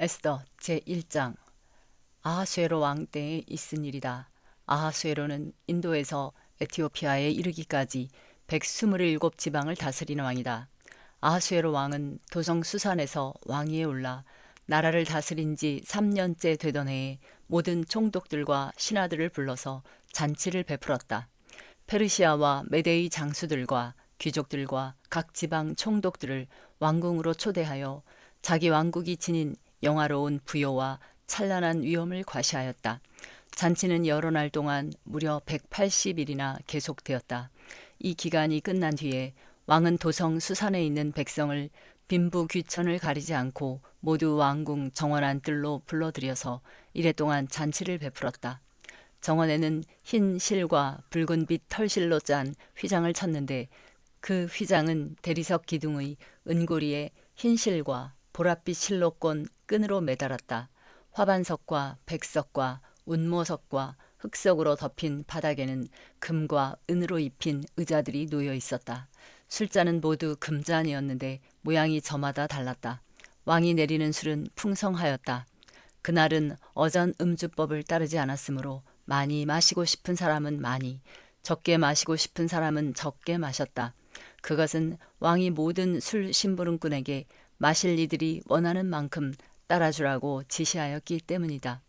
에스더 제1장. 아하수에로 왕 때에 있은 일이다. 아하수에로는 인도에서 에티오피아에 이르기까지 127지방을 다스리는 왕이다. 아하수에로 왕은 도성 수산에서 왕위에 올라 나라를 다스린 지 3년째 되던 해에 모든 총독들과 신하들을 불러서 잔치를 베풀었다. 페르시아와 메데의 장수들과 귀족들과 각 지방 총독들을 왕궁으로 초대하여 자기 왕국이 지닌 영화로운 부요와 찬란한 위엄을 과시하였다. 잔치는 여러 날 동안 무려 180일이나 계속되었다. 이 기간이 끝난 뒤에 왕은 도성 수산에 있는 백성을 빈부 귀천을 가리지 않고 모두 왕궁 정원 뜰로 불러들여서 이랫동안 잔치를 베풀었다. 정원에는 흰 실과 붉은빛 털실로 짠 휘장을 쳤는데 그 휘장은 대리석 기둥의 은고리에 흰 실과 보랏빛 실로 꼰 끈으로 매달았다. 화반석과 백석과 운모석과 흑석으로 덮인 바닥에는 금과 은으로 입힌 의자들이 놓여 있었다. 술잔은 모두 금잔이었는데 모양이 저마다 달랐다. 왕이 내리는 술은 풍성하였다. 그날은 어전 음주법을 따르지 않았으므로 많이 마시고 싶은 사람은 많이, 적게 마시고 싶은 사람은 적게 마셨다. 그것은 왕이 모든 술 심부름꾼에게 마실 이들이 원하는 만큼 따라주라고 지시하였기 때문이다.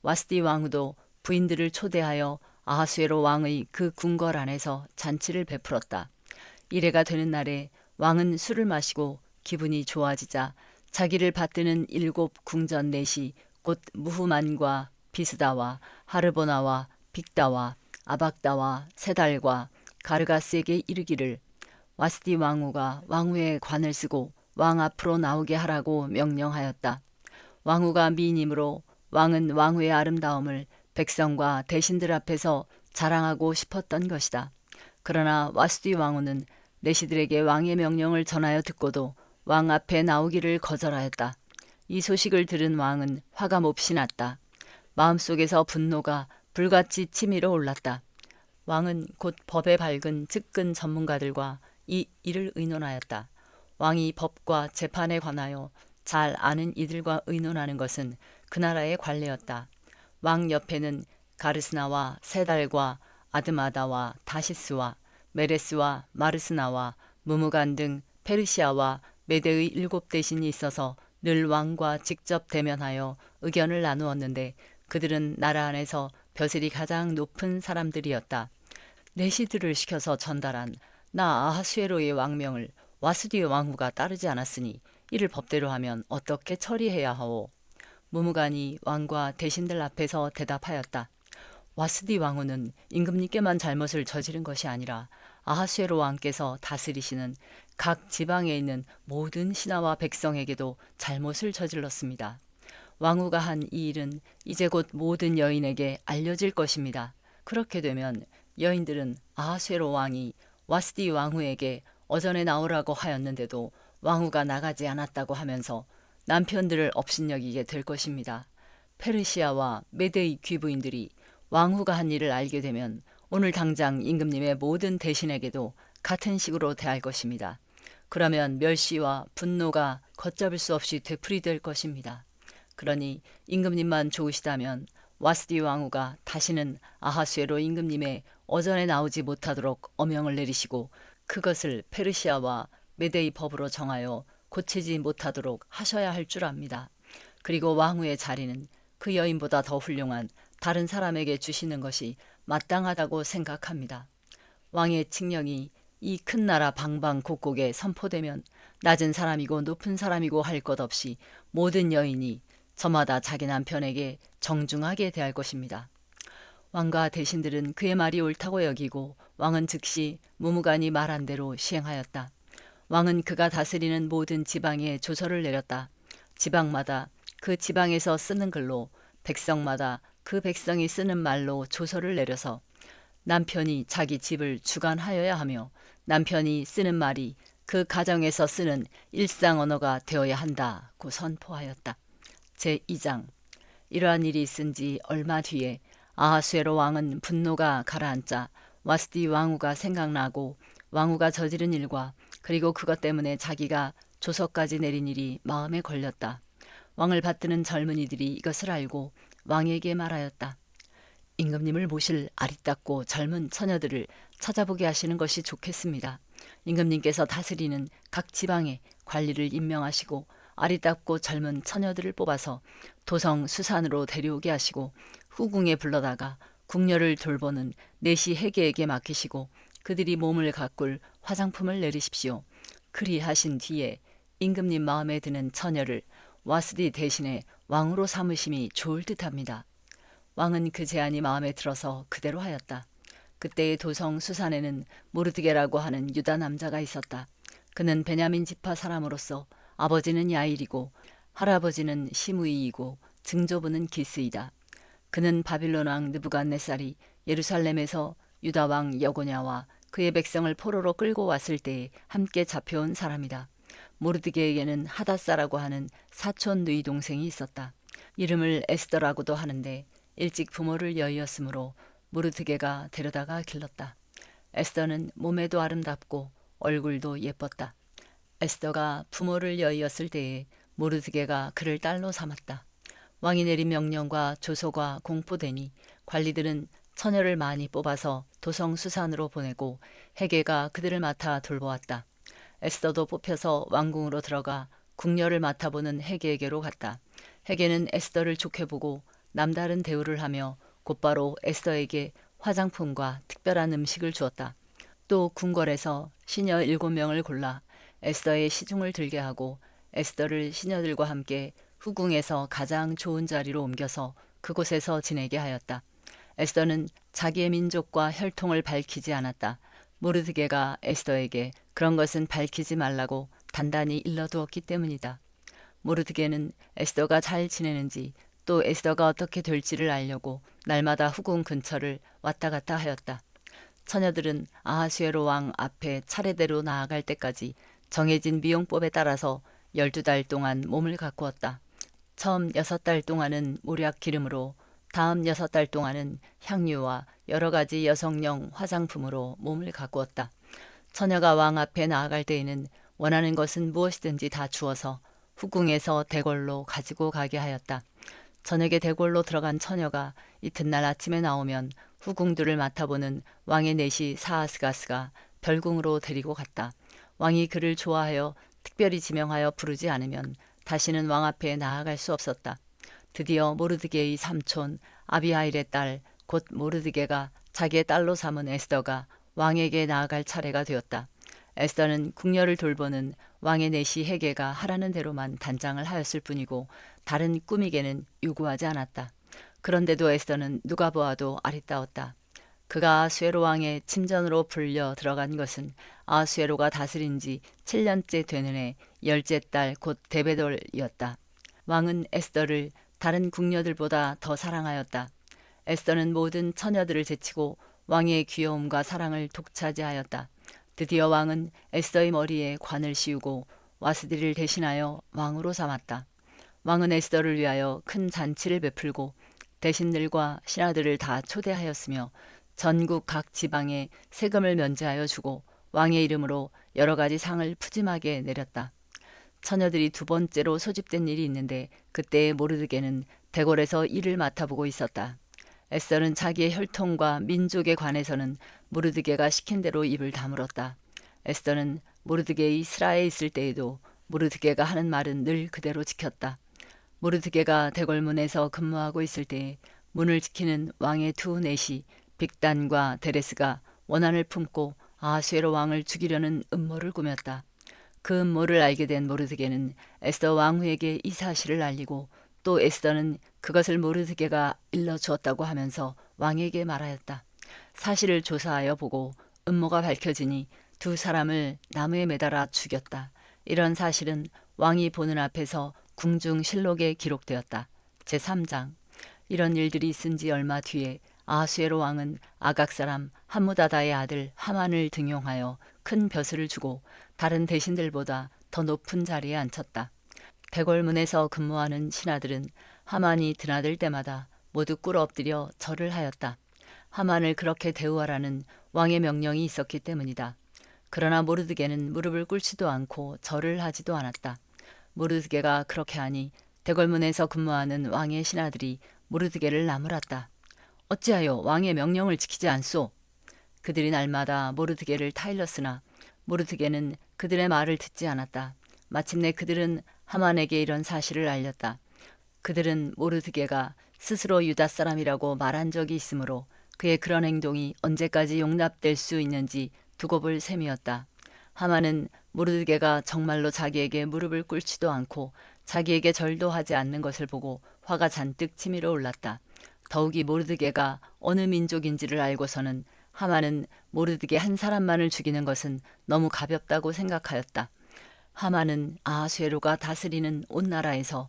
와스디 왕후도 부인들을 초대하여 아하수에로 왕의 그 궁궐 안에서 잔치를 베풀었다. 이래가 되는 날에 왕은 술을 마시고 기분이 좋아지자 자기를 받드는 7 궁전 넷이 곧 무후만과 비스다와 하르보나와 빅다와 아박다와 세달과 가르가스에게 이르기를 와스디 왕후가 왕후의 관을 쓰고 왕 앞으로 나오게 하라고 명령하였다. 왕후가 미인이므로 왕은 왕후의 아름다움을 백성과 대신들 앞에서 자랑하고 싶었던 것이다. 그러나 와스디 왕후는 내시들에게 왕의 명령을 전하여 듣고도 왕 앞에 나오기를 거절하였다. 이 소식을 들은 왕은 화가 몹시 났다. 마음속에서 분노가 불같이 치밀어 올랐다. 왕은 곧 법에 밝은 측근 전문가들과 이 일을 의논하였다. 왕이 법과 재판에 관하여 잘 아는 이들과 의논하는 것은 그 나라의 관례였다. 왕 옆에는 가르스나와 세달과 아드마다와 다시스와 메레스와 마르스나와 무무간 등 페르시아와 메대의 7 대신이 있어서 늘 왕과 직접 대면하여 의견을 나누었는데 그들은 나라 안에서 벼슬이 가장 높은 사람들이었다. 내시들을 시켜서 전달한 나 아하수에로의 왕명을 와스디 왕후가 따르지 않았으니 이를 법대로 하면 어떻게 처리해야 하오? 무무간이 왕과 대신들 앞에서 대답하였다. 와스디 왕후는 임금님께만 잘못을 저지른 것이 아니라 아하수에로 왕께서 다스리시는 각 지방에 있는 모든 신하와 백성에게도 잘못을 저질렀습니다. 왕후가 한 이 일은 이제 곧 모든 여인에게 알려질 것입니다. 그렇게 되면 여인들은 아하수에로 왕이 와스디 왕후에게 어전에 나오라고 하였는데도 왕후가 나가지 않았다고 하면서 남편들을 업신여기게 될 것입니다. 페르시아와 메대의 귀부인들이 왕후가 한 일을 알게 되면 오늘 당장 임금님의 모든 대신에게도 같은 식으로 대할 것입니다. 그러면 멸시와 분노가 걷잡을 수 없이 되풀이될 것입니다. 그러니 임금님만 좋으시다면 와스디 왕후가 다시는 아하수에로 임금님의 어전에 나오지 못하도록 어명을 내리시고 그것을 페르시아와 메대의 법으로 정하여 고치지 못하도록 하셔야 할 줄 압니다. 그리고 왕후의 자리는 그 여인보다 더 훌륭한 다른 사람에게 주시는 것이 마땅하다고 생각합니다. 왕의 칙령이 이 큰 나라 방방곡곡에 선포되면 낮은 사람이고 높은 사람이고 할 것 없이 모든 여인이 저마다 자기 남편에게 정중하게 대할 것입니다. 왕과 대신들은 그의 말이 옳다고 여기고 왕은 즉시 무무간이 말한 대로 시행하였다. 왕은 그가 다스리는 모든 지방에 조서를 내렸다. 지방마다 그 지방에서 쓰는 글로 백성마다 그 백성이 쓰는 말로 조서를 내려서 남편이 자기 집을 주관하여야 하며 남편이 쓰는 말이 그 가정에서 쓰는 일상 언어가 되어야 한다고 선포하였다. 제2장. 이러한 일이 있은 지 얼마 뒤에 아하수에로 왕은 분노가 가라앉자 와스디 왕후가 생각나고 왕후가 저지른 일과 그리고 그것 때문에 자기가 조서까지 내린 일이 마음에 걸렸다. 왕을 받드는 젊은이들이 이것을 알고 왕에게 말하였다. 임금님을 모실 아리따고 젊은 처녀들을 찾아보게 하시는 것이 좋겠습니다. 임금님께서 다스리는 각 지방에 관리를 임명하시고 아리따고 젊은 처녀들을 뽑아서 도성 수산으로 데려오게 하시고 후궁에 불러다가 궁녀를 돌보는 내시 해계에게 맡기시고 그들이 몸을 가꿀 화장품을 내리십시오. 그리 하신 뒤에 임금님 마음에 드는 처녀를 와스디 대신에 왕으로 삼으심이 좋을 듯합니다. 왕은 그 제안이 마음에 들어서 그대로 하였다. 그때의 도성 수산에는 모르드게라고 하는 유다 남자가 있었다. 그는 베냐민 지파 사람으로서 아버지는 야일이고 할아버지는 시므이이고 증조부는 기스이다. 그는 바빌론 왕 느부갓네살이 예루살렘에서 유다 왕 여고냐와 그의 백성을 포로로 끌고 왔을 때에 함께 잡혀온 사람이다. 모르드게에게는 하닷사라고 하는 사촌 누이 동생이 있었다. 이름을 에스더라고도 하는데 일찍 부모를 여의었으므로 모르드게가 데려다가 길렀다. 에스더는 몸에도 아름답고 얼굴도 예뻤다. 에스더가 부모를 여의었을 때에 모르드게가 그를 딸로 삼았다. 왕이 내린 명령과 조서가 공포되니 관리들은 처녀를 많이 뽑아서 도성 수산으로 보내고 헤게가 그들을 맡아 돌보았다. 에스더도 뽑혀서 왕궁으로 들어가 궁녀를 맡아보는 헤게에게로 갔다. 헤게는 에스더를 좋게 보고 남다른 대우를 하며 곧바로 에스더에게 화장품과 특별한 음식을 주었다. 또 궁궐에서 시녀 7명을 골라 에스더의 시중을 들게 하고 에스더를 시녀들과 함께 후궁에서 가장 좋은 자리로 옮겨서 그곳에서 지내게 하였다. 에스더는 자기의 민족과 혈통을 밝히지 않았다. 모르드게가 에스더에게 그런 것은 밝히지 말라고 단단히 일러두었기 때문이다. 모르드게는 에스더가 잘 지내는지 또 에스더가 어떻게 될지를 알려고 날마다 후궁 근처를 왔다 갔다 하였다. 처녀들은 아하수에로 왕 앞에 차례대로 나아갈 때까지 정해진 미용법에 따라서 12달 동안 몸을 가꾸었다. 처음 6달 동안은 모략 기름으로, 다음 6달 동안은 향유와 여러 가지 여성용 화장품으로 몸을 가꾸었다. 처녀가 왕 앞에 나아갈 때에는 원하는 것은 무엇이든지 다 주어서 후궁에서 대궐로 가지고 가게 하였다. 저녁에 대궐로 들어간 처녀가 이튿날 아침에 나오면 후궁들을 맡아보는 왕의 내시 사하스가스가 별궁으로 데리고 갔다. 왕이 그를 좋아하여 특별히 지명하여 부르지 않으면 다시는 왕 앞에 나아갈 수 없었다. 드디어 모르드게의 삼촌 아비하일의 딸 곧 모르드게가 자기의 딸로 삼은 에스더가 왕에게 나아갈 차례가 되었다. 에스더는 궁녀를 돌보는 왕의 내시 헤게가 하라는 대로만 단장을 하였을 뿐이고 다른 꾸미개는 요구하지 않았다. 그런데도 에스더는 누가 보아도 아리따웠다. 그가 아수에로 왕의 침전으로 불려 들어간 것은 아수에로가 다스린 지 7년째 되는 해 10째 달 곧 데베돌이었다. 왕은 에스더를 다른 궁녀들보다 더 사랑하였다. 에스더는 모든 처녀들을 제치고 왕의 귀여움과 사랑을 독차지하였다. 드디어 왕은 에스더의 머리에 관을 씌우고 와스디를 대신하여 왕으로 삼았다. 왕은 에스더를 위하여 큰 잔치를 베풀고 대신들과 신하들을 다 초대하였으며 전국 각 지방에 세금을 면제하여 주고 왕의 이름으로 여러 가지 상을 푸짐하게 내렸다. 처녀들이 두 번째로 소집된 일이 있는데 그때 모르드게는 대궐에서 일을 맡아보고 있었다. 에스더는 자기의 혈통과 민족에 관해서는 모르드게가 시킨 대로 입을 다물었다. 에스더는 모르드게의 스라에 있을 때에도 모르드게가 하는 말은 늘 그대로 지켰다. 모르드게가 대궐문에서 근무하고 있을 때에 문을 지키는 왕의 두 내시 빅단과 데레스가 원한을 품고 아하수에로 왕을 죽이려는 음모를 꾸몄다. 그 음모를 알게 된 모르드게는 에스더 왕후에게 이 사실을 알리고 또 에스더는 그것을 모르드게가 일러주었다고 하면서 왕에게 말하였다. 사실을 조사하여 보고 음모가 밝혀지니 두 사람을 나무에 매달아 죽였다. 이런 사실은 왕이 보는 앞에서 궁중실록에 기록되었다. 제3장. 이런 일들이 있은 지 얼마 뒤에 아하수에로 왕은 아각 사람 함무다다의 아들 하만을 등용하여 큰 벼슬을 주고 다른 대신들보다 더 높은 자리에 앉혔다. 대궐문에서 근무하는 신하들은 하만이 드나들 때마다 모두 꿇어 엎드려 절을 하였다. 하만을 그렇게 대우하라는 왕의 명령이 있었기 때문이다. 그러나 모르드게는 무릎을 꿇지도 않고 절을 하지도 않았다. 모르드게가 그렇게 하니 대궐문에서 근무하는 왕의 신하들이 모르드게를 나무랐다. 어찌하여 왕의 명령을 지키지 않소? 그들이 날마다 모르드게를 타일렀으나 모르드게는 그들의 말을 듣지 않았다. 마침내 그들은 하만에게 이런 사실을 알렸다. 그들은 모르드게가 스스로 유다 사람이라고 말한 적이 있으므로 그의 그런 행동이 언제까지 용납될 수 있는지 두고 볼 셈이었다. 하만은 모르드게가 정말로 자기에게 무릎을 꿇지도 않고 자기에게 절도 하지 않는 것을 보고 화가 잔뜩 치밀어 올랐다. 더욱이 모르드게가 어느 민족인지를 알고서는 하만은 모르드게 한 사람만을 죽이는 것은 너무 가볍다고 생각하였다. 하만은 아하수에로가 다스리는 온 나라에서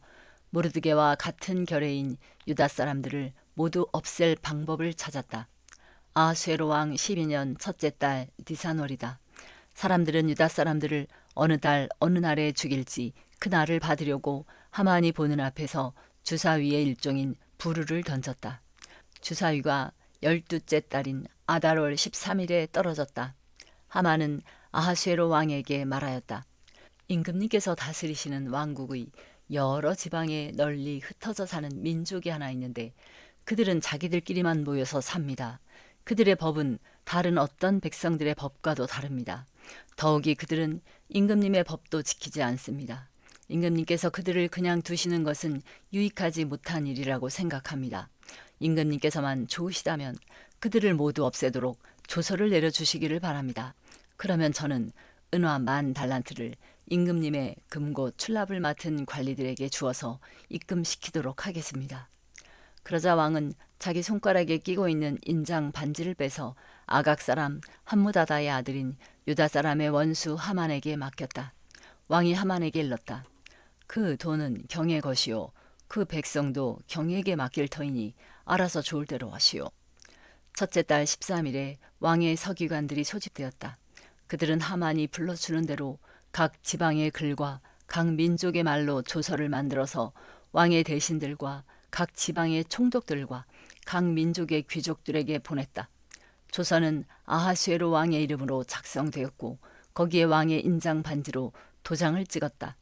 모르드게와 같은 결의인 유다 사람들을 모두 없앨 방법을 찾았다. 아하수에로 왕 12년 첫째 달 니산월이다. 사람들은 유다 사람들을 어느 달 어느 날에 죽일지 그 날을 받으려고 하만이 보는 앞에서 주사위의 일종인 부르를 던졌다. 주사위가 12째 달인 아달월 13일에 떨어졌다. 하만은 아하수에로 왕에게 말하였다. 임금님께서 다스리시는 왕국의 여러 지방에 널리 흩어져 사는 민족이 하나 있는데 그들은 자기들끼리만 모여서 삽니다. 그들의 법은 다른 어떤 백성들의 법과도 다릅니다. 더욱이 그들은 임금님의 법도 지키지 않습니다. 임금님께서 그들을 그냥 두시는 것은 유익하지 못한 일이라고 생각합니다. 임금님께서만 좋으시다면 그들을 모두 없애도록 조서를 내려주시기를 바랍니다. 그러면 저는 은화 10,000달란트를 임금님의 금고 출납을 맡은 관리들에게 주어서 입금시키도록 하겠습니다. 그러자 왕은 자기 손가락에 끼고 있는 인장 반지를 빼서 아각 사람 함무다다의 아들인 유다 사람의 원수 하만에게 맡겼다. 왕이 하만에게 일렀다. 그 돈은 경의 것이요 그 백성도 경에게 맡길 터이니 알아서 좋을 대로 하시오. 첫째 달 13일에 왕의 서기관들이 소집되었다. 그들은 하만이 불러주는 대로 각 지방의 글과 각 민족의 말로 조서를 만들어서 왕의 대신들과 각 지방의 총독들과 각 민족의 귀족들에게 보냈다. 조서는 아하수에로 왕의 이름으로 작성되었고 거기에 왕의 인장 반지로 도장을 찍었다.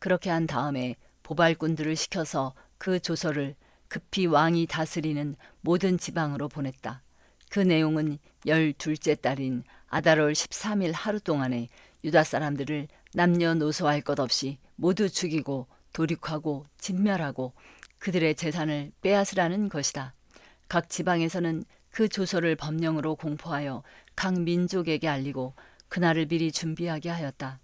그렇게 한 다음에 보발꾼들을 시켜서 그 조서를 급히 왕이 다스리는 모든 지방으로 보냈다. 그 내용은 12째 달인 아달월 13일 하루 동안에 유다 사람들을 남녀노소할 것 없이 모두 죽이고 도륙하고 진멸하고 그들의 재산을 빼앗으라는 것이다. 각 지방에서는 그 조서를 법령으로 공포하여 각 민족에게 알리고 그날을 미리 준비하게 하였다.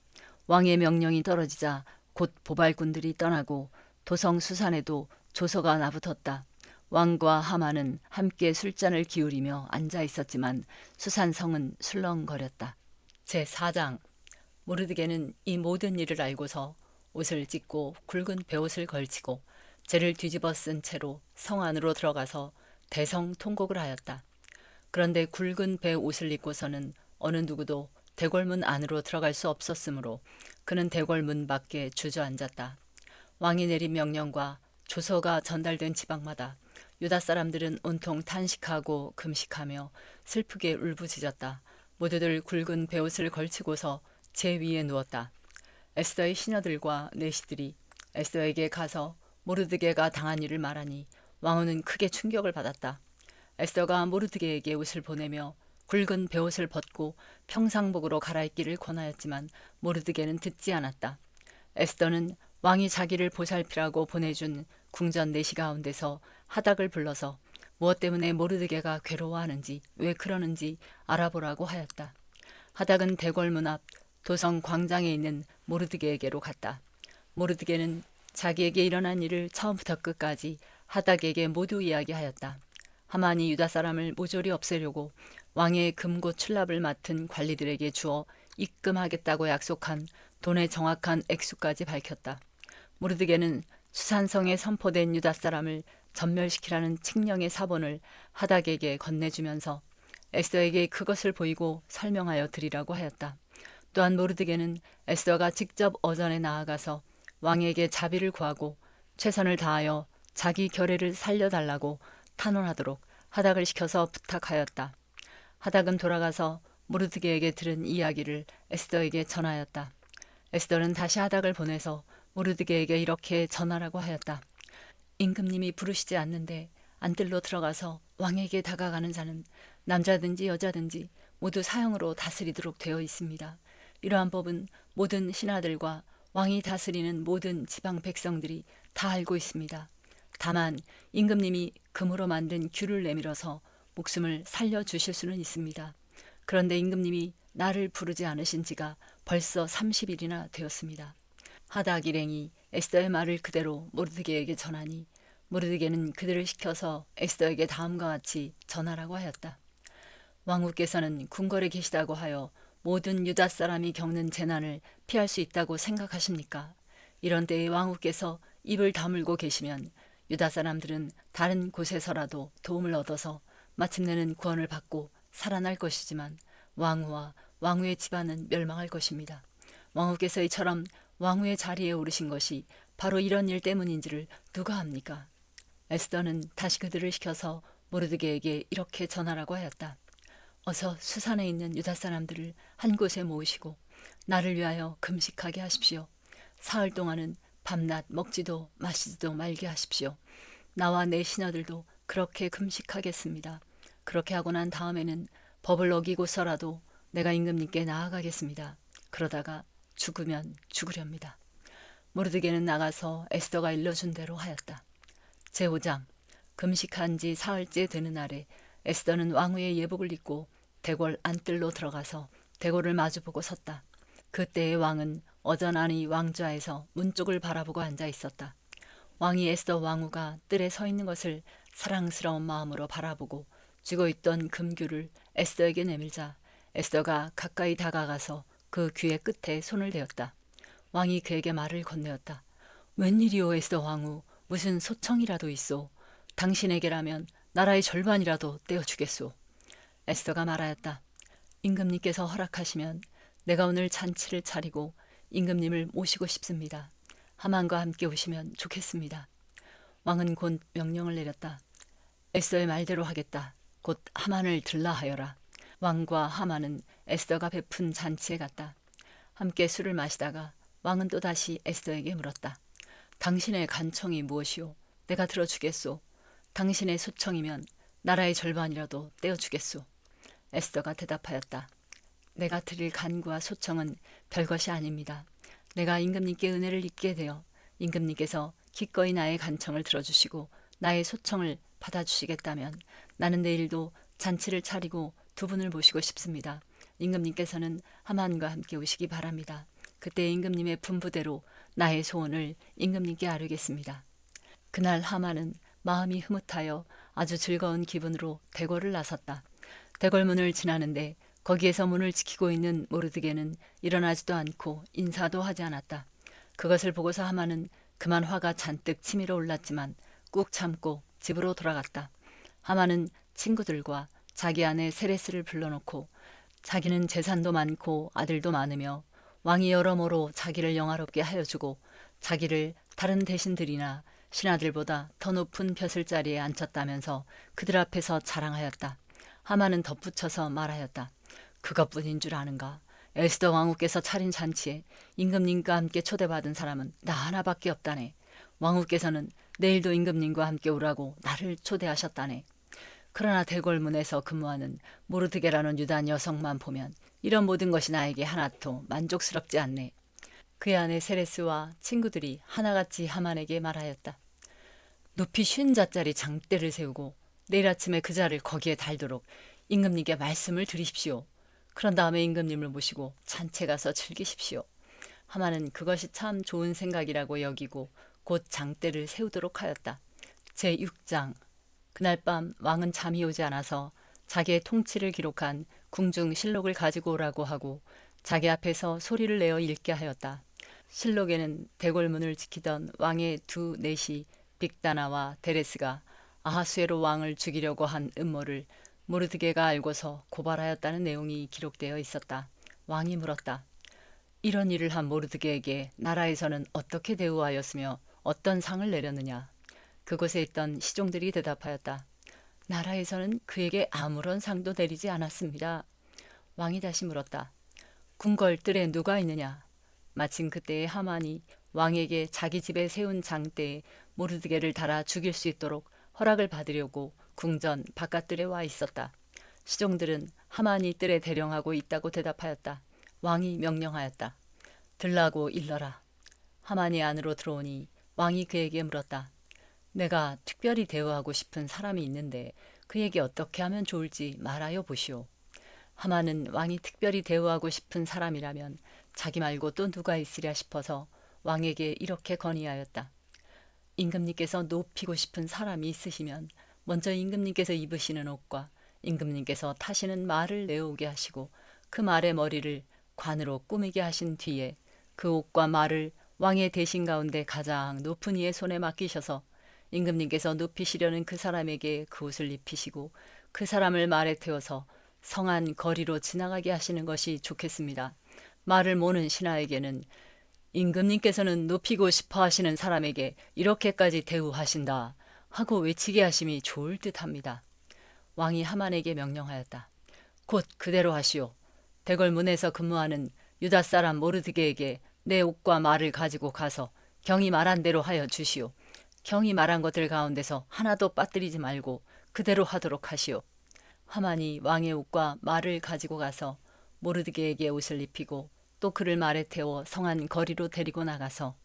왕의 명령이 떨어지자 곧 보발꾼들이 떠나고 도성 수산에도 조서가 나붙었다. 왕과 하만은 함께 술잔을 기울이며 앉아 있었지만 수산성은 술렁거렸다. 제4장 모르드게는 이 모든 일을 알고서 옷을 찢고 굵은 베옷을 걸치고 재를 뒤집어 쓴 채로 성 안으로 들어가서 대성통곡을 하였다. 그런데 굵은 베옷을 입고서는 어느 누구도 대궐문 안으로 들어갈 수 없었으므로 그는 대궐문 밖에 주저앉았다. 왕이 내린 명령과 조서가 전달된 지방마다 유다 사람들은 온통 탄식하고 금식하며 슬프게 울부짖었다. 모두들 굵은 베옷을 걸치고서 제 위에 누웠다. 에스더의 시녀들과 내시들이 에스더에게 가서 모르드게가 당한 일을 말하니 왕후는 크게 충격을 받았다. 에스더가 모르드게에게 옷을 보내며 굵은 베옷을 벗고 평상복으로 갈아입기를 권하였지만 모르드게는 듣지 않았다. 에스더는 왕이 자기를 보살피라고 보내준 궁전 내시 가운데서 하닥을 불러서 무엇 때문에 모르드게가 괴로워하는지 왜 그러는지 알아보라고 하였다. 하닥은 대궐문 앞 도성 광장에 있는 모르드게에게로 갔다. 모르드게는 자기에게 일어난 일을 처음부터 끝까지 하닥에게 모두 이야기하였다. 하만이 유다 사람을 모조리 없애려고 왕의 금고 출납을 맡은 관리들에게 주어 입금하겠다고 약속한 돈의 정확한 액수까지 밝혔다. 모르드게는 수산성에 선포된 유다 사람을 전멸시키라는 칙령의 사본을 하닥에게 건네주면서 에스더에게 그것을 보이고 설명하여 드리라고 하였다. 또한 모르드게는 에스더가 직접 어전에 나아가서 왕에게 자비를 구하고 최선을 다하여 자기 결례를 살려달라고 탄원하도록 하닥을 시켜서 부탁하였다. 하닥은 돌아가서 모르드게에게 들은 이야기를 에스더에게 전하였다. 에스더는 다시 하닥을 보내서 모르드게에게 이렇게 전하라고 하였다. 임금님이 부르시지 않는데 안뜰로 들어가서 왕에게 다가가는 자는 남자든지 여자든지 모두 사형으로 다스리도록 되어 있습니다. 이러한 법은 모든 신하들과 왕이 다스리는 모든 지방 백성들이 다 알고 있습니다. 다만 임금님이 금으로 만든 규를 내밀어서 목숨을 살려주실 수는 있습니다. 그런데 임금님이 나를 부르지 않으신 지가 벌써 30일이나 되었습니다. 하닥 일행이 에스더의 말을 그대로 모르드게에게 전하니 모르드게는 그들을 시켜서 에스더에게 다음과 같이 전하라고 하였다. 왕후께서는 궁궐에 계시다고 하여 모든 유다 사람이 겪는 재난을 피할 수 있다고 생각하십니까? 이런 때에 왕후께서 입을 다물고 계시면 유다 사람들은 다른 곳에서라도 도움을 얻어서 마침내는 구원을 받고 살아날 것이지만 왕후와 왕후의 집안은 멸망할 것입니다. 왕후께서 이처럼 왕후의 자리에 오르신 것이 바로 이런 일 때문인지를 누가 압니까? 에스더는 다시 그들을 시켜서 모르드게에게 이렇게 전하라고 하였다. 어서 수산에 있는 유다 사람들을 한 곳에 모으시고 나를 위하여 금식하게 하십시오. 사흘 동안은 밤낮 먹지도 마시지도 말게 하십시오. 나와 내 시녀들도 그렇게 금식하겠습니다. 그렇게 하고 난 다음에는 법을 어기고서라도 내가 임금님께 나아가겠습니다. 그러다가 죽으면 죽으렵니다. 모르드게는 나가서 에스더가 일러준 대로 하였다. 제5장 금식한 지 사흘째 되는 날에 에스더는 왕후의 예복을 입고 대궐 안뜰로 들어가서 대궐을 마주보고 섰다. 그때의 왕은 어전하니 왕좌에서 문 쪽을 바라보고 앉아 있었다. 왕이 에스더 왕후가 뜰에 서 있는 것을 사랑스러운 마음으로 바라보고 쥐고 있던 금규를 에스더에게 내밀자 에스더가 가까이 다가가서 그 귀의 끝에 손을 대었다. 왕이 그에게 말을 건네었다. 웬일이오 에스더 왕후, 무슨 소청이라도 있소. 당신에게라면 나라의 절반이라도 떼어주겠소. 에스더가 말하였다. 임금님께서 허락하시면 내가 오늘 잔치를 차리고 임금님을 모시고 싶습니다. 하만과 함께 오시면 좋겠습니다. 왕은 곧 명령을 내렸다. 에스더의 말대로 하겠다. 곧 하만을 들라 하여라. 왕과 하만은 에스더가 베푼 잔치에 갔다. 함께 술을 마시다가 왕은 또다시 에스더에게 물었다. 당신의 간청이 무엇이오? 내가 들어주겠소. 당신의 소청이면 나라의 절반이라도 떼어주겠소. 에스더가 대답하였다. 내가 드릴 간구와 소청은 별것이 아닙니다. 내가 임금님께 은혜를 입게 되어 임금님께서 기꺼이 나의 간청을 들어주시고 나의 소청을 받아주시겠다면 나는 내일도 잔치를 차리고 두 분을 모시고 싶습니다. 임금님께서는 하만과 함께 오시기 바랍니다. 그때 임금님의 분부대로 나의 소원을 임금님께 아뢰겠습니다. 그날 하만은 마음이 흐뭇하여 아주 즐거운 기분으로 대궐을 나섰다. 대궐문을 지나는데 거기에서 문을 지키고 있는 모르드게는 일어나지도 않고 인사도 하지 않았다. 그것을 보고서 하만은 그만 화가 잔뜩 치밀어 올랐지만 꾹 참고 집으로 돌아갔다. 하만은 친구들과 자기 아내 세레스를 불러놓고 자기는 재산도 많고 아들도 많으며 왕이 여러모로 자기를 영화롭게 하여주고 자기를 다른 대신들이나 신하들보다 더 높은 벼슬자리에 앉혔다면서 그들 앞에서 자랑하였다. 하만은 덧붙여서 말하였다. 그것뿐인 줄 아는가? 에스더 왕후께서 차린 잔치에 임금님과 함께 초대받은 사람은 나 하나밖에 없다네. 왕후께서는 내일도 임금님과 함께 오라고 나를 초대하셨다네. 그러나 대궐문에서 근무하는 모르드게라는 유다 여성만 보면 이런 모든 것이 나에게 하나도 만족스럽지 않네. 그의 아내 세레스와 친구들이 하나같이 하만에게 말하였다. 높이 50자짜리 장대를 세우고 내일 아침에 그 자를 거기에 달도록 임금님께 말씀을 드리십시오. 그런 다음에 임금님을 모시고 잔치에 가서 즐기십시오. 하만은 그것이 참 좋은 생각이라고 여기고 곧 장대를 세우도록 하였다. 제6장 그날 밤 왕은 잠이 오지 않아서 자기의 통치를 기록한 궁중 실록을 가지고 오라고 하고 자기 앞에서 소리를 내어 읽게 하였다. 실록에는 대궐문을 지키던 왕의 두 넷이 빅다나와 데레스가 아하수에로 왕을 죽이려고 한 음모를 모르드게가 알고서 고발하였다는 내용이 기록되어 있었다. 왕이 물었다. 이런 일을 한 모르드게에게 나라에서는 어떻게 대우하였으며 어떤 상을 내렸느냐. 그곳에 있던 시종들이 대답하였다. 나라에서는 그에게 아무런 상도 내리지 않았습니다. 왕이 다시 물었다. 궁궐 뜰에 누가 있느냐. 마침 그때에 하만이 왕에게 자기 집에 세운 장대에 모르드게를 달아 죽일 수 있도록 허락을 받으려고 궁전 바깥들에 와 있었다. 시종들은 하만이 뜰에 대령하고 있다고 대답하였다. 왕이 명령하였다. 들라고 일러라. 하만이 안으로 들어오니 왕이 그에게 물었다. 내가 특별히 대우하고 싶은 사람이 있는데 그에게 어떻게 하면 좋을지 말하여 보시오. 하만은 왕이 특별히 대우하고 싶은 사람이라면 자기 말고 또 누가 있으랴 싶어서 왕에게 이렇게 건의하였다. 임금님께서 높이고 싶은 사람이 있으시면 먼저 임금님께서 입으시는 옷과 임금님께서 타시는 말을 내어오게 하시고 그 말의 머리를 관으로 꾸미게 하신 뒤에 그 옷과 말을 왕의 대신 가운데 가장 높은 이의 손에 맡기셔서 임금님께서 높이시려는 그 사람에게 그 옷을 입히시고 그 사람을 말에 태워서 성안 거리로 지나가게 하시는 것이 좋겠습니다. 말을 모는 신하에게는 임금님께서는 높이고 싶어 하시는 사람에게 이렇게까지 대우하신다 하고 외치게 하심이 좋을 듯합니다. 왕이 하만에게 명령하였다. 곧 그대로 하시오. 대궐 문에서 근무하는 유다 사람 모르드게에게 내 옷과 말을 가지고 가서 경이 말한 대로 하여 주시오. 경이 말한 것들 가운데서 하나도 빠뜨리지 말고 그대로 하도록 하시오. 하만이 왕의 옷과 말을 가지고 가서 모르드게에게 옷을 입히고 또 그를 말에 태워 성안 거리로 데리고 나가서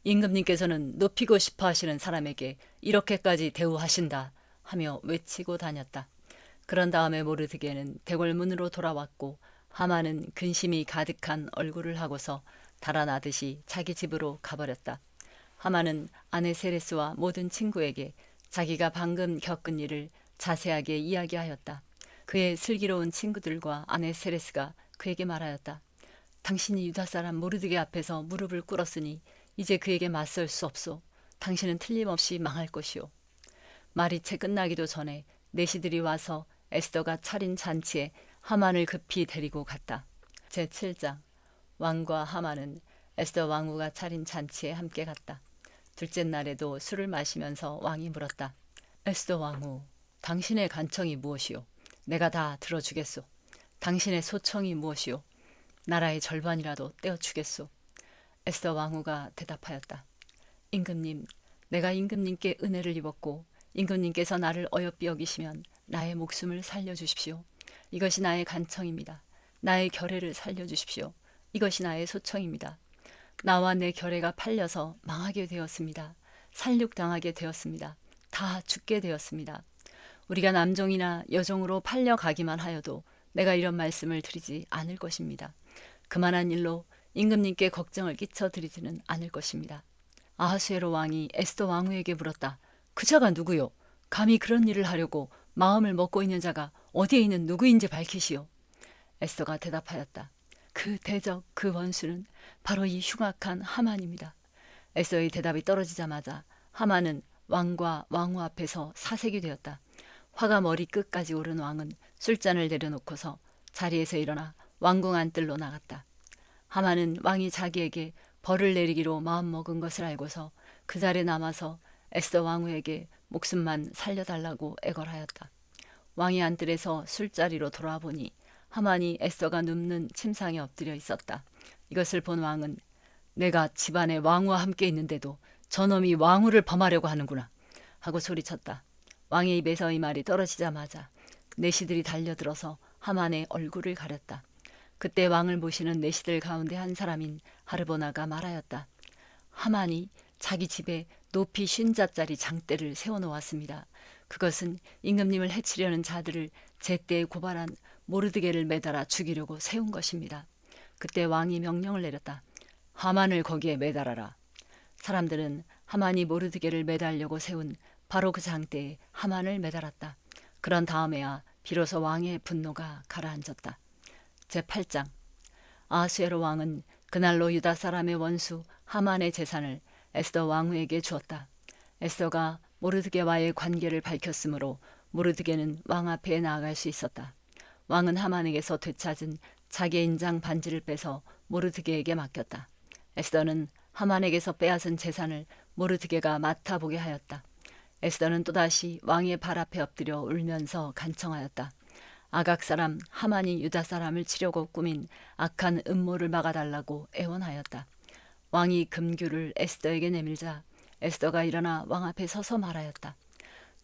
임금님께서는 높이고 싶어 하시는 사람에게 이렇게까지 대우하신다 하며 외치고 다녔다. 그런 다음에 모르드게는 대궐문으로 돌아왔고 하만은 근심이 가득한 얼굴을 하고서 달아나듯이 자기 집으로 가버렸다. 하만은 아내 세레스와 모든 친구에게 자기가 방금 겪은 일을 자세하게 이야기하였다. 그의 슬기로운 친구들과 아내 세레스가 그에게 말하였다. 당신이 유다 사람 모르드게 앞에서 무릎을 꿇었으니 이제 그에게 맞설 수 없소. 당신은 틀림없이 망할 것이오. 말이 채 끝나기도 전에 내시들이 와서 에스더가 차린 잔치에 하만을 급히 데리고 갔다. 제7장 왕과 하만은 에스더 왕후가 차린 잔치에 함께 갔다. 둘째 날에도 술을 마시면서 왕이 물었다. 에스더 왕후, 당신의 간청이 무엇이오? 내가 다 들어주겠소. 당신의 소청이 무엇이오? 나라의 절반이라도 떼어주겠소. 에스더 왕후가 대답하였다. 임금님, 내가 임금님께 은혜를 입었고 임금님께서 나를 어여삐 여기시면 나의 목숨을 살려주십시오. 이것이 나의 간청입니다. 나의 결례를 살려주십시오. 이것이 나의 소청입니다. 나와 내 결례가 팔려서 망하게 되었습니다. 살육당하게 되었습니다. 다 죽게 되었습니다. 우리가 남종이나 여종으로 팔려가기만 하여도 내가 이런 말씀을 드리지 않을 것입니다. 그만한 일로 임금님께 걱정을 끼쳐드리지는 않을 것입니다. 아하수에로 왕이 에스더 왕후에게 물었다. 그 자가 누구요? 감히 그런 일을 하려고 마음을 먹고 있는 자가 어디에 있는 누구인지 밝히시오. 에스더가 대답하였다. 그 대적, 그 원수는 바로 이 흉악한 하만입니다. 에스더의 대답이 떨어지자마자 하만은 왕과 왕후 앞에서 사색이 되었다. 화가 머리 끝까지 오른 왕은 술잔을 내려놓고서 자리에서 일어나 왕궁 안뜰로 나갔다. 하만은 왕이 자기에게 벌을 내리기로 마음먹은 것을 알고서 그 자리에 남아서 에스더 왕후에게 목숨만 살려달라고 애걸하였다. 왕이 안뜰에서 술자리로 돌아와 보니 하만이 에스더가 눕는 침상에 엎드려 있었다. 이것을 본 왕은 내가 집안에 왕후와 함께 있는데도 저놈이 왕후를 범하려고 하는구나 하고 소리쳤다. 왕의 입에서 이 말이 떨어지자마자 내시들이 달려들어서 하만의 얼굴을 가렸다. 그때 왕을 모시는 내시들 가운데 한 사람인 하르보나가 말하였다. 하만이 자기 집에 높이 50자짜리 장대를 세워놓았습니다. 그것은 임금님을 해치려는 자들을 제때에 고발한 모르드게를 매달아 죽이려고 세운 것입니다. 그때 왕이 명령을 내렸다. 하만을 거기에 매달아라. 사람들은 하만이 모르드게를 매달려고 세운 바로 그 장대에 하만을 매달았다. 그런 다음에야 비로소 왕의 분노가 가라앉았다. 제8장 아하수에로 왕은 그날로 유다 사람의 원수 하만의 재산을 에스더 왕후에게 주었다. 에스더가 모르드게와의 관계를 밝혔으므로 모르드게는 왕 앞에 나아갈 수 있었다. 왕은 하만에게서 되찾은 자기의 인장 반지를 빼서 모르드게에게 맡겼다. 에스더는 하만에게서 빼앗은 재산을 모르드게가 맡아보게 하였다. 에스더는 또다시 왕의 발 앞에 엎드려 울면서 간청하였다. 아각 사람 하만이 유다 사람을 치려고 꾸민 악한 음모를 막아달라고 애원하였다. 왕이 금규를 에스더에게 내밀자 에스더가 일어나 왕 앞에 서서 말하였다.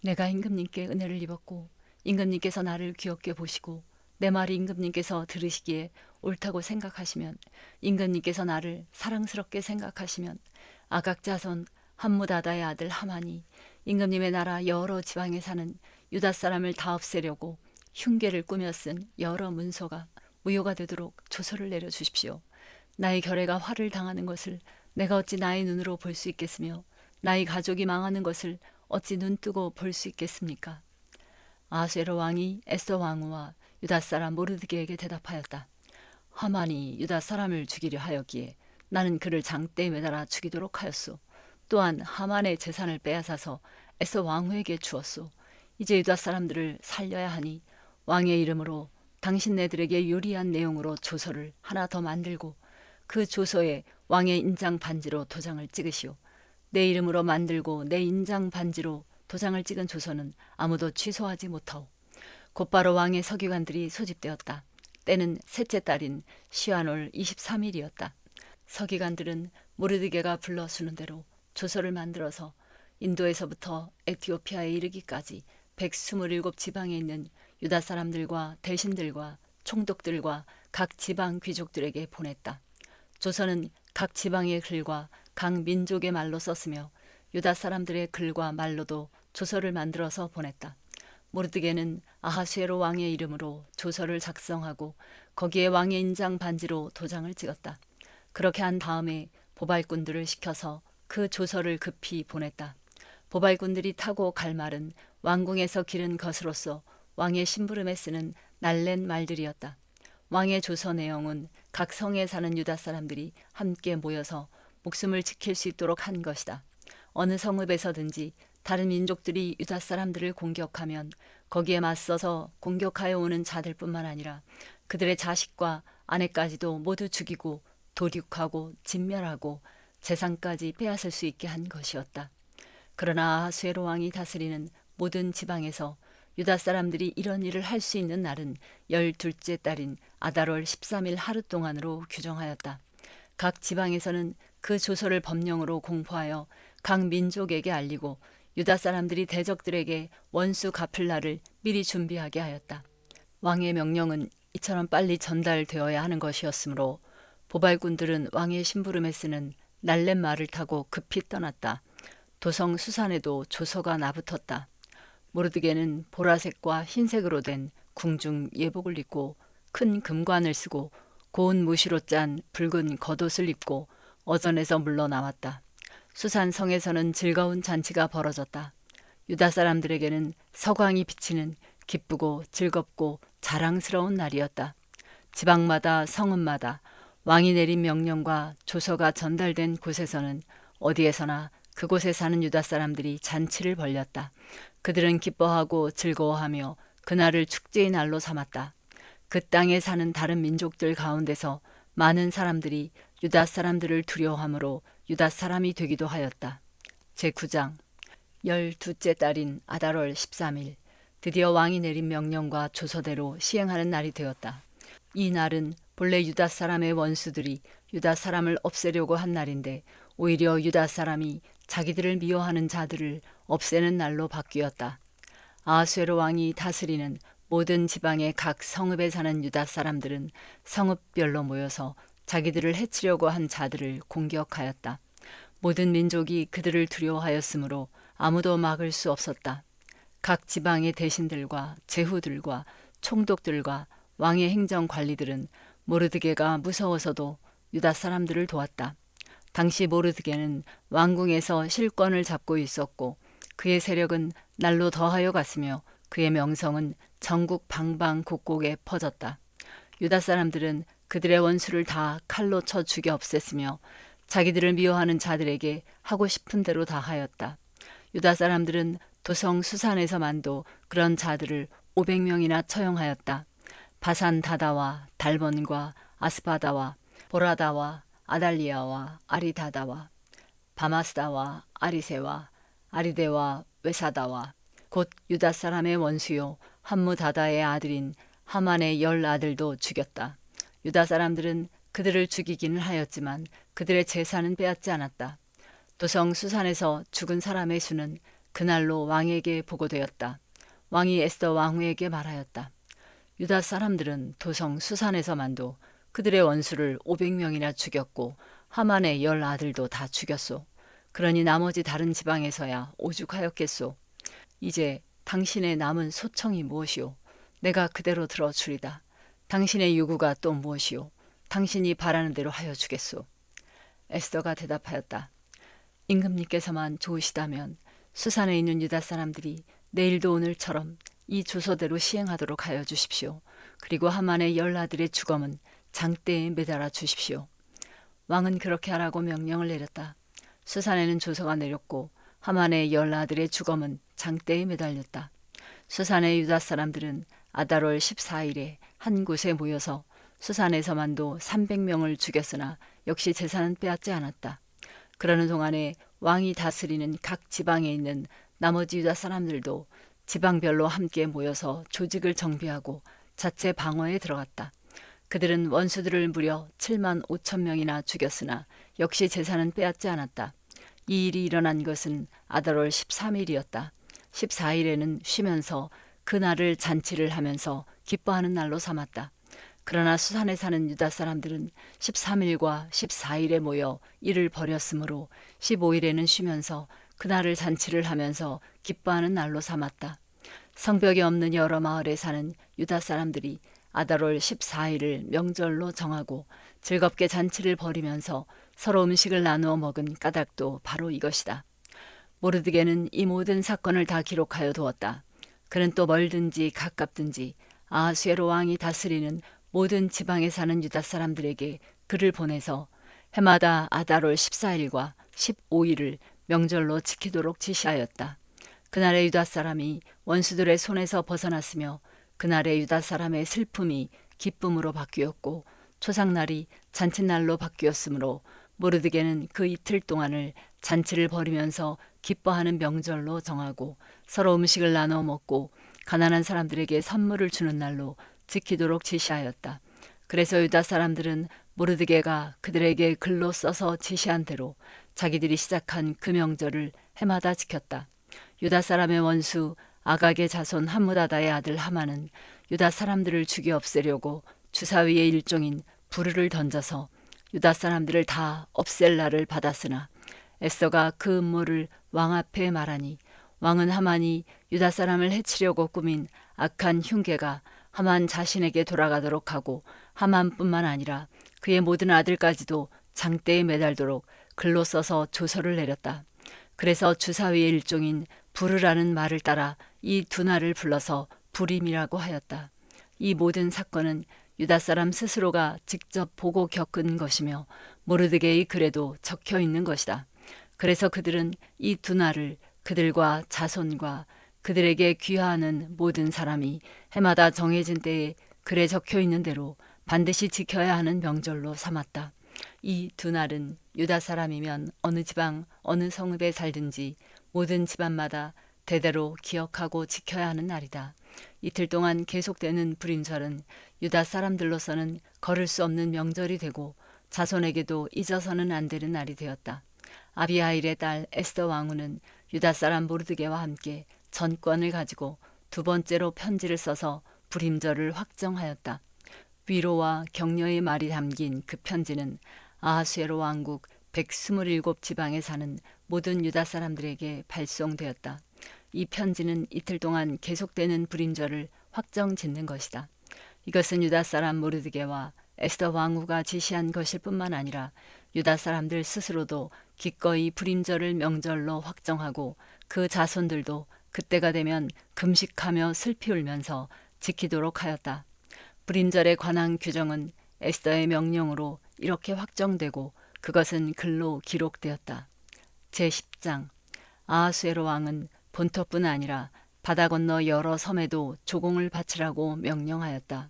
내가 임금님께 은혜를 입었고 임금님께서 나를 귀엽게 보시고 내 말이 임금님께서 들으시기에 옳다고 생각하시면, 임금님께서 나를 사랑스럽게 생각하시면 아각 자손 함무다다의 아들 하만이 임금님의 나라 여러 지방에 사는 유다 사람을 다 없애려고 흉계를 꾸며 쓴 여러 문서가 무효가 되도록 조서를 내려주십시오. 나의 결애가 화를 당하는 것을 내가 어찌 나의 눈으로 볼 수 있겠으며 나의 가족이 망하는 것을 어찌 눈뜨고 볼 수 있겠습니까? 아수에로 왕이 에스더 왕후와 유다 사람 모르드게에게 대답하였다. 하만이 유다 사람을 죽이려 하였기에 나는 그를 장대에 매달아 죽이도록 하였소. 또한 하만의 재산을 빼앗아서 에스더 왕후에게 주었소. 이제 유다 사람들을 살려야 하니 왕의 이름으로 당신네들에게 유리한 내용으로 조서를 하나 더 만들고 그 조서에 왕의 인장 반지로 도장을 찍으시오. 내 이름으로 만들고 내 인장 반지로 도장을 찍은 조서는 아무도 취소하지 못하오. 곧바로 왕의 서기관들이 소집되었다. 때는 셋째 달인 시완월 23일이었다. 서기관들은 모르드게가 불러주는 대로 조서를 만들어서 인도에서부터 에티오피아에 이르기까지 127지방에 있는 유다 사람들과 대신들과 총독들과 각 지방 귀족들에게 보냈다. 조서는 각 지방의 글과 각 민족의 말로 썼으며 유다 사람들의 글과 말로도 조서를 만들어서 보냈다. 모르드게는 아하수에로 왕의 이름으로 조서를 작성하고 거기에 왕의 인장 반지로 도장을 찍었다. 그렇게 한 다음에 보발꾼들을 시켜서 그 조서를 급히 보냈다. 보발꾼들이 타고 갈 말은 왕궁에서 기른 것으로서 왕의 심부름에 쓰는 날랜 말들이었다. 왕의 조서 내용은 각 성에 사는 유다 사람들이 함께 모여서 목숨을 지킬 수 있도록 한 것이다. 어느 성읍에서든지 다른 민족들이 유다 사람들을 공격하면 거기에 맞서서 공격하여 오는 자들뿐만 아니라 그들의 자식과 아내까지도 모두 죽이고 도륙하고 진멸하고 재산까지 빼앗을 수 있게 한 것이었다. 그러나 아하수에로 왕이 다스리는 모든 지방에서 유다 사람들이 이런 일을 할 수 있는 날은 12째 달인 아달월 13일 하루 동안으로 규정하였다. 각 지방에서는 그 조서를 법령으로 공포하여 각 민족에게 알리고 유다 사람들이 대적들에게 원수 갚을 날을 미리 준비하게 하였다. 왕의 명령은 이처럼 빨리 전달되어야 하는 것이었으므로 보발군들은 왕의 심부름에 쓰는 날렛 말을 타고 급히 떠났다. 도성 수산에도 조서가 나붙었다. 모르드게는 보라색과 흰색으로 된 궁중 예복을 입고 큰 금관을 쓰고 고운 무시로 짠 붉은 겉옷을 입고 어전에서 물러나왔다. 수산 성에서는 즐거운 잔치가 벌어졌다. 유다 사람들에게는 서광이 비치는 기쁘고 즐겁고 자랑스러운 날이었다. 지방마다 성읍마다 왕이 내린 명령과 조서가 전달된 곳에서는 어디에서나 그곳에 사는 유다 사람들이 잔치를 벌였다. 그들은 기뻐하고 즐거워하며 그날을 축제의 날로 삼았다. 그 땅에 사는 다른 민족들 가운데서 많은 사람들이 유다 사람들을 두려워하므로 유다 사람이 되기도 하였다. 제9장 12째 달인 아달월 13일 드디어 왕이 내린 명령과 조서대로 시행하는 날이 되었다. 이 날은 본래 유다 사람의 원수들이 유다 사람을 없애려고 한 날인데 오히려 유다 사람이 자기들을 미워하는 자들을 없애는 날로 바뀌었다. 아하수에로 왕이 다스리는 모든 지방의 각 성읍에 사는 유다 사람들은 성읍별로 모여서 자기들을 해치려고 한 자들을 공격하였다. 모든 민족이 그들을 두려워하였으므로 아무도 막을 수 없었다. 각 지방의 대신들과 제후들과 총독들과 왕의 행정관리들은 모르드게가 무서워서도 유다 사람들을 도왔다. 당시 모르드게는 왕궁에서 실권을 잡고 있었고 그의 세력은 날로 더하여 갔으며 그의 명성은 전국 방방곡곡에 퍼졌다. 유다 사람들은 그들의 원수를 다 칼로 쳐 죽여 없앴으며 자기들을 미워하는 자들에게 하고 싶은 대로 다 하였다. 유다 사람들은 도성 수산에서만도 그런 자들을 500명이나 처형하였다. 바산 다다와 달본과 아스바다와 보라다와 아달리아와 아리다다와 바마스다와 아리세와 아리데와 외사다와 곧 유다 사람의 원수요 함무다다의 아들인 하만의 10 아들도 죽였다. 유다 사람들은 그들을 죽이기는 하였지만 그들의 재산은 빼앗지 않았다. 도성 수산에서 죽은 사람의 수는 그날로 왕에게 보고되었다. 왕이 에스더 왕후에게 말하였다. 유다 사람들은 도성 수산에서만도 그들의 원수를 500명이나 죽였고 하만의 10 아들도 다 죽였소. 그러니 나머지 다른 지방에서야 오죽하였겠소. 이제 당신의 남은 소청이 무엇이오? 내가 그대로 들어주리다. 당신의 요구가 또 무엇이오? 당신이 바라는 대로 하여 주겠소. 에스더가 대답하였다. 임금님께서만 좋으시다면 수산에 있는 유다 사람들이 내일도 오늘처럼 이 주소대로 시행하도록 하여 주십시오. 그리고 하만의 10 아들의 주검은 장대에 매달아 주십시오. 왕은 그렇게 하라고 명령을 내렸다. 수산에는 조서가 내렸고 하만의 10 아들의 주검은 장대에 매달렸다. 수산의 유다 사람들은 아달월 14일에 한 곳에 모여서 수산에서만도 300명을 죽였으나 역시 재산은 빼앗지 않았다. 그러는 동안에 왕이 다스리는 각 지방에 있는 나머지 유다 사람들도 지방별로 함께 모여서 조직을 정비하고 자체 방어에 들어갔다. 그들은 원수들을 무려 7만 5천 명이나 죽였으나 역시 재산은 빼앗지 않았다. 이 일이 일어난 것은 아달월 13일이었다. 14일에는 쉬면서 그날을 잔치를 하면서 기뻐하는 날로 삼았다. 그러나 수산에 사는 유다 사람들은 13일과 14일에 모여 일을 벌였으므로 15일에는 쉬면서 그날을 잔치를 하면서 기뻐하는 날로 삼았다. 성벽이 없는 여러 마을에 사는 유다 사람들이 아달월 14일을 명절로 정하고 즐겁게 잔치를 벌이면서 서로 음식을 나누어 먹은 까닭도 바로 이것이다. 모르드게는 이 모든 사건을 다 기록하여 두었다. 그는 또 멀든지 가깝든지 아하수에로 왕이 다스리는 모든 지방에 사는 유다 사람들에게 글을 보내서 해마다 아달월 14일과 15일을 명절로 지키도록 지시하였다. 그날의 유다 사람이 원수들의 손에서 벗어났으며 그날의 유다 사람의 슬픔이 기쁨으로 바뀌었고 초상날이 잔칫날로 바뀌었으므로 모르드게는 그 이틀 동안을 잔치를 벌이면서 기뻐하는 명절로 정하고 서로 음식을 나눠 먹고 가난한 사람들에게 선물을 주는 날로 지키도록 지시하였다. 그래서 유다 사람들은 모르드게가 그들에게 글로 써서 지시한 대로 자기들이 시작한 그 명절을 해마다 지켰다. 유다 사람의 원수 아각의 자손 함무다다의 아들 하만은 유다 사람들을 죽여 없애려고 주사위의 일종인 부르를 던져서 유다 사람들을 다 없앨 날을 받았으나 에스더가 그 음모를 왕 앞에 말하니 왕은 하만이 유다 사람을 해치려고 꾸민 악한 흉계가 하만 자신에게 돌아가도록 하고 하만뿐만 아니라 그의 모든 아들까지도 장대에 매달도록 글로 써서 조서를 내렸다. 그래서 주사위의 일종인 부르라는 말을 따라 이 두 날을 불러서 불임이라고 하였다. 이 모든 사건은 유다 사람 스스로가 직접 보고 겪은 것이며 모르드게의 글에도 적혀 있는 것이다. 그래서 그들은 이 두 날을 그들과 자손과 그들에게 귀하는 모든 사람이 해마다 정해진 때에 글에 적혀 있는 대로 반드시 지켜야 하는 명절로 삼았다. 이 두 날은 유다 사람이면 어느 지방 어느 성읍에 살든지 모든 집안마다 대대로 기억하고 지켜야 하는 날이다. 이틀 동안 계속되는 불임절은 유다 사람들로서는 걸을 수 없는 명절이 되고 자손에게도 잊어서는 안 되는 날이 되었다. 아비하일의 딸 에스더 왕후는 유다 사람 모르드게와 함께 전권을 가지고 두 번째로 편지를 써서 불임절을 확정하였다. 위로와 격려의 말이 담긴 그 편지는 아하수에로 왕국 127 지방에 사는 모든 유다 사람들에게 발송되었다. 이 편지는 이틀 동안 계속되는 불임절을 확정 짓는 것이다. 이것은 유다 사람 모르드게와 에스더 왕후가 지시한 것일 뿐만 아니라 유다 사람들 스스로도 기꺼이 불임절을 명절로 확정하고 그 자손들도 그때가 되면 금식하며 슬피 울면서 지키도록 하였다. 불임절에 관한 규정은 에스더의 명령으로 이렇게 확정되고 그것은 글로 기록되었다. 제10장 아하수에로 왕은 본토뿐 아니라 바다 건너 여러 섬에도 조공을 바치라고 명령하였다.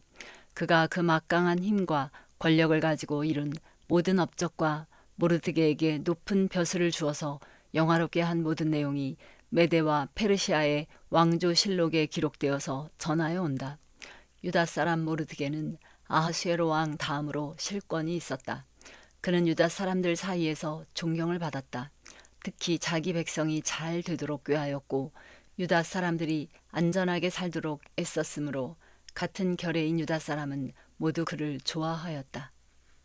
그가 그 막강한 힘과 권력을 가지고 이룬 모든 업적과 모르드게에게 높은 벼슬을 주어서 영화롭게 한 모든 내용이 메대와 페르시아의 왕조실록에 기록되어서 전하여 온다. 유다 사람 모르드게는 아하수에로 왕 다음으로 실권이 있었다. 그는 유다 사람들 사이에서 존경을 받았다. 특히 자기 백성이 잘 되도록 꾀하였고 유다 사람들이 안전하게 살도록 애썼으므로 같은 결의인 유다 사람은 모두 그를 좋아하였다.